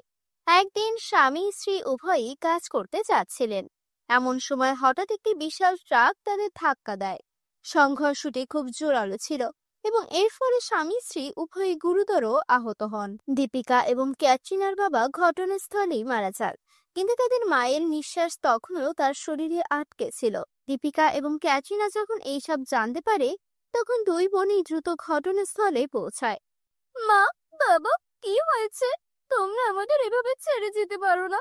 একদিন স্বামী স্ত্রী উভয়ই কাজ করতে যাচ্ছিলেন। এমন সময় হঠাৎ একটি বিশাল ট্রাক তাদের ধাক্কা দেয়। সংঘর্ষটি খুব জোরালো ছিল এবং এর ফলে স্বামী স্ত্রী উভয়ই গুরুতর আহত হন। দীপিকা এবং ক্যাটরিনার বাবা ঘটনাস্থলেই মারা যান, কিন্তু তাদের মায়ের নিঃশ্বাস তখনও তার শরীরে আটকে ছিল। দীপিকা এবং ক্যাটরিনা যখন এইসব জানতে পারে, তখন দুই বোনই দ্রুত ঘটনাস্থলে পৌঁছায়। মা, বাবা, কি হয়েছে? তোমরা আমাদের এভাবে ছেড়ে যেতে পারো না।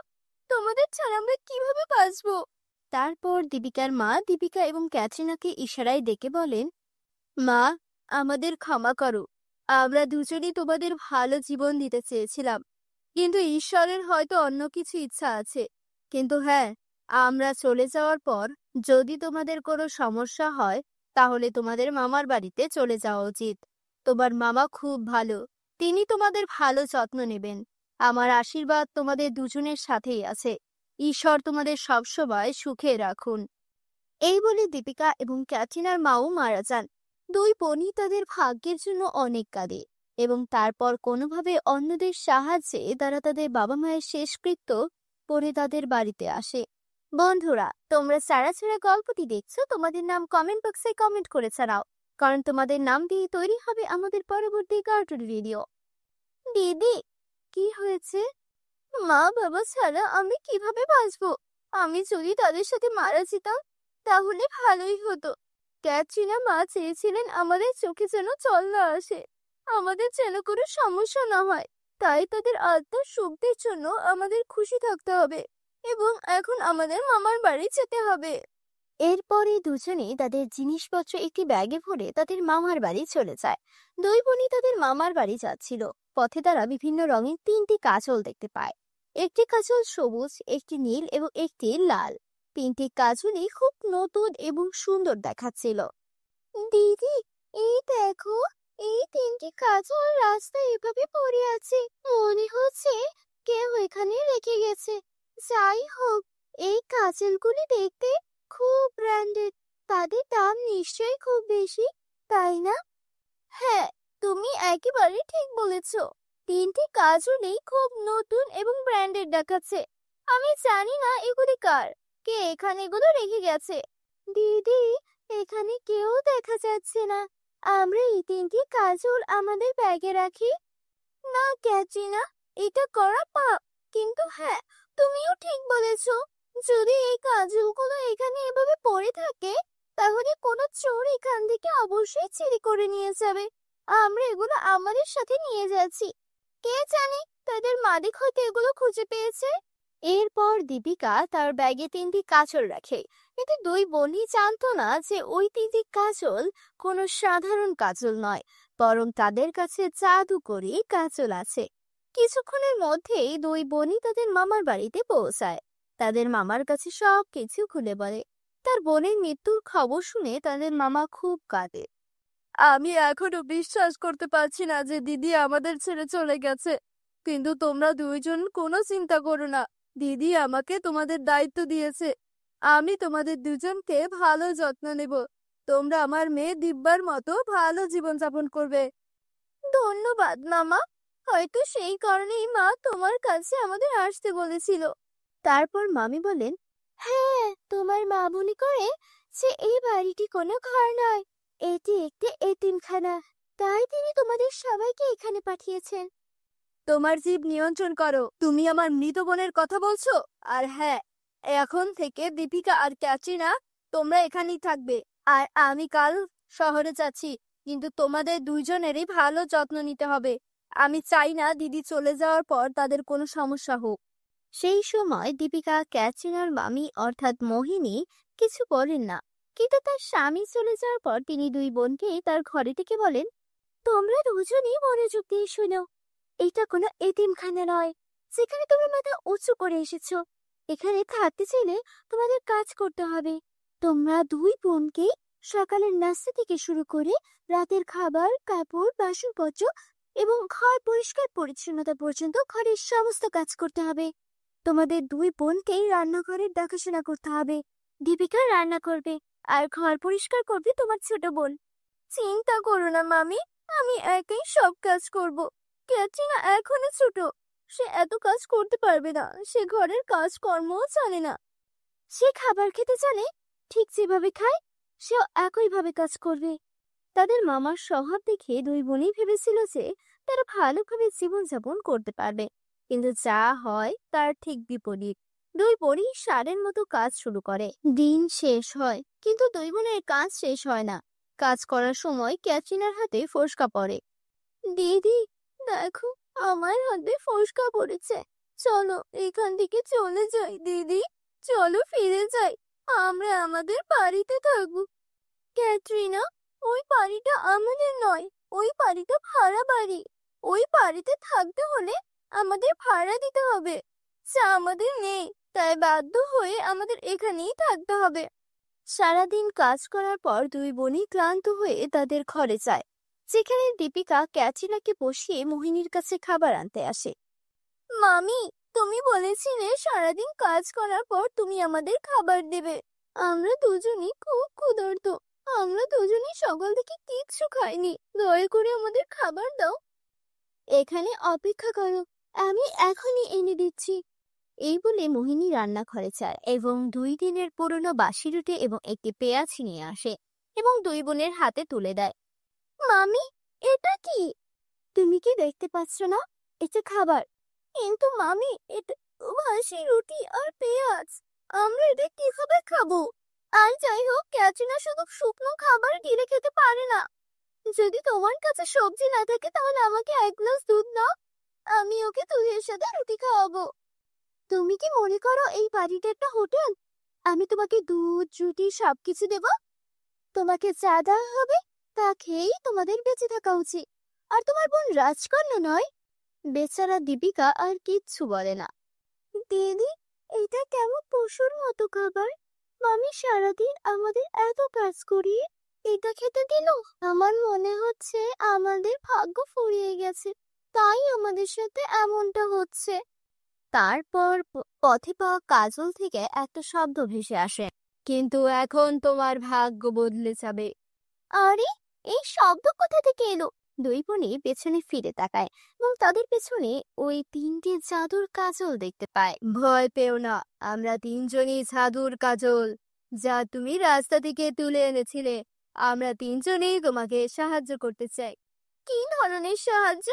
তোমাদের ছাড়া আমরা কিভাবে বাঁচবো? তারপর দীপিকার মা দীপিকা এবং ক্যাটরিনাকে ইশারায় ডেকে বলেন, মা, আমাদের ক্ষমা করো। আমরা দুজনেই তোমাদের ভালো জীবন দিতে চেয়েছিলাম, কিন্তু ঈশ্বরের হয়তো অন্য কিছু ইচ্ছা আছে। কিন্তু হ্যাঁ, আমরা চলে যাওয়ার পর যদি তোমাদের কোনো সমস্যা হয়, তাহলে তোমাদের মামার বাড়িতে চলে যাওয়া উচিত। তোমার মামা খুব ভালো, তিনি তোমাদের ভালো যত্ন নেবেন। আমার আশীর্বাদ তোমাদের দুজনের সাথেই আছে। ঈশ্বর তোমাদের সবসময় সুখে রাখুন। এই বলে দীপিকা এবং ক্যাটরিনার মাও মারা যান। দুই বোনই তাদের ভাগ্যের জন্য অনেক কাঁদে এবং তারপর কোনোভাবে অন্যদের সাহায্যে তারা তাদের বাবা মায়ের শেষকৃত্য করে তাদের বাড়িতে আসে। বন্ধুরা, তোমরা ছাড়া ছাড়া গল্পটি দেখছো, তোমাদের নাম কমেন্ট বক্সে কমেন্ট করে জানাও, কারণ তোমাদের নাম দিয়ে তৈরি হবে আমাদের পরবর্তী কার্টুন ভিডিও। দিদি, কি হয়েছে? মা বাবা ছাড়া আমি কিভাবে বাঁচবো? আমি যদি তাদের সাথে মারা যেতাম তাহলে ভালোই হতো। ক্যাটরিনা মা চেয়েছিলেন আমাদের চোখে যেন জল না আসে, আমাদের যেন কোনো সমস্যা না হয়। তাই তাদের আত্মার সুখের জন্য আমাদের খুশি থাকতে হবে এবং এখন আমাদের মামার বাড়ি যেতে হবে। এরপরে দুজনে তাদের জিনিসপত্র একটি ব্যাগে ভরে তাদের মামার বাড়ি চলে যায়। দুই বোনই তাদের মামার বাড়ি যাচ্ছিল। পথে তারা বিভিন্ন রঙের 3টি কাজল দেখতে পায়। একটি কাজল সবুজ, একটি নীল এবং একটি লাল। 3টি কাজলই খুব নতুন এবং সুন্দর দেখাচ্ছিল। দিদি, এই দেখো, এই 3টি কাজল রাস্তায় এভাবে পড়ে আছে। মনে হচ্ছে কেউ এখানে রেখে গেছে। যাই হোক, এই কাজলগুলি দেখতে খুব ব্র্যান্ডেড। তাদের দাম নিশ্চয়ই খুব বেশি, তাই না? হ্যাঁ, তুমি একেবারে ঠিক বলেছো। 3টি কাজলই খুব নতুন এবং ব্র্যান্ডেড দেখাচ্ছে। আমি জানি না এগুলি কার, কে এখানে এগুলো রেখে গেছে। দিদি, এখানে কেউ দেখা যাচ্ছে না। আমরা এই 3টি কাজল আমাদের ব্যাগে রাখি। না ক্যাটরিনা, এটা করা পাপ। কিন্তু হ্যাঁ, তুমিও ঠিক বলেছো। যদি এই কাজলগুলো এখানে এভাবে পড়ে থাকে, তাহলে কোনো চোর এখান থেকে অবশ্যই চুরি করে নিয়ে যাবে। আমরা এগুলো আমাদের সাথে নিয়ে যাচ্ছি। কে জানে, তাদের মালিক হয়তো এগুলো খুঁজে পেয়েছে। এরপর দীপিকা তার ব্যাগে 3টি কাজল রাখে, কিন্তু দুই বোনই জানতো না যে ওই 3টি কাজল কোনো সাধারণ কাজল নয়, বরং তাদের কাছে জাদুকরি কাজল আছে। কিছুক্ষণের মধ্যেই দুই বোনই তাদের মামার বাড়িতে পৌঁছায়। তাদের মামার কাছে সবকিছু খুলে বলে। তার বোনের মৃত্যুর খবর শুনে তাদের মামা খুব কাঁদে। আমি এখনো বিশ্বাস করতে পারছি না যে দিদি আমাদের ছেড়ে চলে গেছে। কিন্তু তোমরা দুইজন কোনো চিন্তা করো না, দিদি আমাকে তোমাদের দায়িত্ব দিয়েছে। আমি তোমাদের দুজনকে ভালো যত্ন নেব। তোমরা আমার মেয়ে দিব্যার মতো ভালো জীবন যাপন করবে। ধন্যবাদ মামা। হয়তো সেই কারণেই মা তোমার কাছে আমাদের আসতে বলেছিল। তারপর মামি বলেন, হ্যাঁ, তোমার মা মনে করে যে এই বাড়িটি কোনো ঘর নয়, এটি একটি এতিমখানা, তাই তিনি তোমাদের সবাইকে এখানে পাঠিয়েছেন। তোমার জিভ নিয়ন্ত্রণ করো। তুমি আমার মৃত বোনের কথা বলছো? আর হ্যাঁ, এখন থেকে দীপিকা আর ক্যাটরিনা তোমরা এখানেই থাকবে। আর আমি কাল শহরে যাচ্ছি, কিন্তু তোমাদের দুইজনেরই ভালো যত্ন নিতে হবে। আমি চাই না দিদি চলে যাওয়ার পর তাদের কোনো সমস্যা হোক। সেই সময় দীপিকা ক্যাটরিনার মামি অর্থাৎ মোহিনী কিছু বলেন না, কিন্তু তার স্বামী চলে যাওয়ার পর তিনি দুই বোনকে তার ঘরে থেকে বলেন, তোমরা দুজনেই মনোযোগ দিয়ে শোনো, এটা কোনো এতিমখানা নয় যেখানে তোমরা মাথা উঁচু করে এসেছো। এখানে থাকতে চাইলে তোমাদের কাজ করতে হবে। তোমরা দুই বোনকে সকালের নাস্তা থেকে শুরু করে রাতের খাবার, কাপড়, বাসনপত্র এবং ঘর পরিষ্কার পরিচ্ছন্নতা পর্যন্ত ঘরের সমস্ত কাজ করতে হবে। তোমাদের দুই বোনকেই রান্নাঘরের দেখাশোনা করতে হবে। দীপিকা রান্না করবে আর ঘর পরিষ্কার করবে তোমার ছোট বোন। চিন্তা করো না মামি, আমি একাই সব কাজ করব। ক্যাটরিনা এখনো ছোট, সে এত কাজ করতে পারবে না। সে ঘরের কাজকর্মও জানে না। সে খাবার খেতে জানে, ঠিক যেভাবে খায় সেও একইভাবে কাজ করবে। তাদের মামার স্বভাব দেখে দুই বোনই ভেবেছিল যে তারা ভালোভাবে জীবনযাপন করতে পারবে, কিন্তু যা হয় তার ঠিক বিপরীত। দুই বোনই সারের মতো কাজ শুরু করে। দিন শেষ হয়, কিন্তু দুই বোনের কাজ শেষ হয় না। কাজ করার সময় ক্যাটরিনার হাতে ফোসকা পড়ে। দিদি, দেখো, আমার হাতে ফোসকা পড়েছে। চলো এখান থেকে চলে যাই দিদি, চলো ফিরে যাই। আমরা আমাদের বাড়িতে থাকবো। ক্যাটরিনা, ওই বাড়িটা আমাদের নয়, ওই বাড়িটা ভাড়া বাড়ি। ওই বাড়িতে থাকতে হলে আমাদের ভাড়া দিতে হবে, যা আমাদের নেই। তাই বাধ্য হয়ে আমাদের এখানেই থাকতে হবে। সারাদিন কাজ করার পর দুই বোনই ক্লান্ত হয়ে তাদের ঘরে যায়, যেখানে দীপিকা ক্যাটরিনাকে বসিয়ে মোহিনীর কাছে খাবার আনতে আসে। মামি, তুমি বলেছিলে সারাদিন কাজ করার পর তুমি আমাদের খাবার দেবে। আমরা দুজনই খুব ক্ষুধার্ত। আমরা দুজনই সকাল থেকে কিচ্ছু খাইনি। দয়া করে আমাদের খাবার দাও। এখানে অপেক্ষা করো, আমি এখনই এনে দিচ্ছি। এই বলে মোহিনী রান্নাঘরে যায় এবং 2 দিনের পুরনো বাসি রুটি এবং একটি পেঁয়াজ নিয়ে আসে এবং দুই বোনের হাতে তুলে দেয়। মামি, এটা কি? তুমি কি দেখতে পাচ্ছ না? এটা খাবার। কিন্তু মামি, এটা তো বাসি রুটি আর পেঁয়াজ। আমরা এটা কিভাবে খাবো? আর যাই হোক, ক্যাটরিনা শুধু শুকনো খাবার গিলে খেতে পারে না। যদি তোমার কাছে সবজি না থাকে তাহলে আমাকে 1 গ্লাস দুধ দাও, আমি ওকে দুধের সাথে রুটি খাওয়াবো। তুমি কি মনে করো এই বাড়িটা একটা হোটেল? আমি তোমাকে দুধ, রুটি সবকিছু দেব। তোমাকে যা দেওয়া হবে তা খেয়েই তোমাদের বেঁচে থাকা উচিত। আর তোমার বোন রাজকন্যা নয়। বেচারা দীপিকা আর কিচ্ছু বলে না। দিদি, এটা কেমন পশুর মতো খাবার? মামি সারাদিন আমাদের এত কাজ করিয়ে এটা খেতে দিল। আমার মনে হচ্ছে আমাদের ভাগ্য ফুরিয়ে গেছে, তাই আমাদের সাথে এমনটা হচ্ছে। তারপর পথে পাওয়া কাজল থেকে একটা শব্দ ভেসে আসে, কিন্তু এখন তোমার ভাগ্য বদলে যাবে। আরে, এই শব্দ কোথা থেকে এলো? দুই বোনই পেছনে ফিরে তাকায় এবং তাদের পেছনে ওই 3টে জাদুর কাজল দেখতে পায়। ভয় পেও না, আমরা 3জনই জাদুর কাজল, যা তুমি রাস্তা থেকে তুলে এনেছিলে। আমরা 3জনেই তোমাকে সাহায্য করতে চাই। কি ধরনের সাহায্য?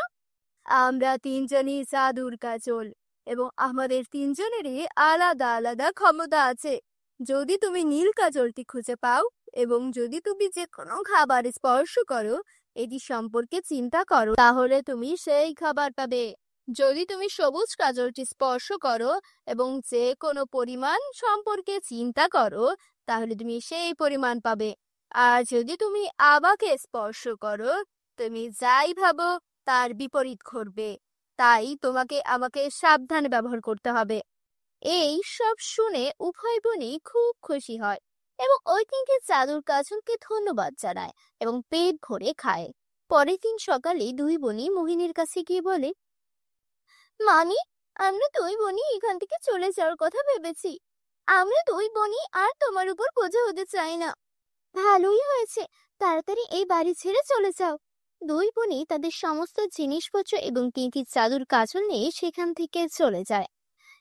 আমরা 3জনই জাদুর কাজল এবং আমাদের 3জনেরই আলাদা আলাদা ক্ষমতা আছে। যদি তুমি নীল কাজলটি খুঁজে পাও এবং যদি তুমি যে কোনো খাবার স্পর্শ করো, এটি সম্পর্কে চিন্তা করো, তাহলে তুমি সেই খাবার পাবে। যদি তুমি সবুজ কাজলটি স্পর্শ করো এবং যে কোনো পরিমাণ সম্পর্কে চিন্তা করো, তাহলে তুমি সেই পরিমাণ পাবে। আর যদি তুমি আবাকে স্পর্শ করো, তুমি যাই ভাবো তার বিপরীত ঘটবে। তাই তোমাকে আমাকে সাবধানে ব্যবহার করতে হবে। এই সব শুনে উভয় বোনই খুব খুশি হয় এবং ওই তিনটে চাদর কাজলকে ধন্যবাদ জানায় এবং পেট ভরে খায়। পরের দিন সকালে দুই বোনই মোহিনীর কাছে গিয়ে বলে, মামি, আমরা দুই বোনই এখান থেকে চলে যাওয়ার কথা ভেবেছি। আমরা দুই বোনই আর তোমার উপর বোঝা হতে চাই না। ভালোই হয়েছে, তাড়াতাড়ি এই বাড়ি ছেড়ে চলে যাও। দুই বোনই তাদের সমস্ত জিনিসপত্র এবং তিনটি চাদর কাজল নিয়ে সেখান থেকে চলে যায়।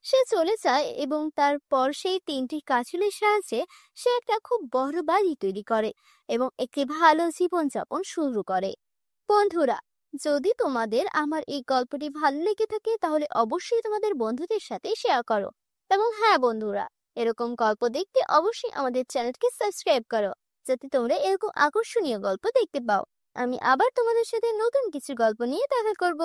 সে চলে যায় এবং তারপর সেই তিনটি কাজলের সাহায্যে সে একটা খুব বড় বাড়ি তৈরি করে এবং একটি ভালো জীবনযাপন শুরু করে। বন্ধুরা, যদি তোমাদের আমার এই গল্পটি ভালো লেগে থাকে তাহলে অবশ্যই তোমাদের বন্ধুদের সাথে শেয়ার করো। এবং হ্যাঁ বন্ধুরা, এরকম গল্প দেখতে অবশ্যই আমাদের চ্যানেলকে সাবস্ক্রাইব করো, যাতে তোমরা এরকম আকর্ষণীয় গল্প দেখতে পাও। আমি আবার তোমাদের সাথে নতুন কিছু গল্প নিয়ে দেখা করব।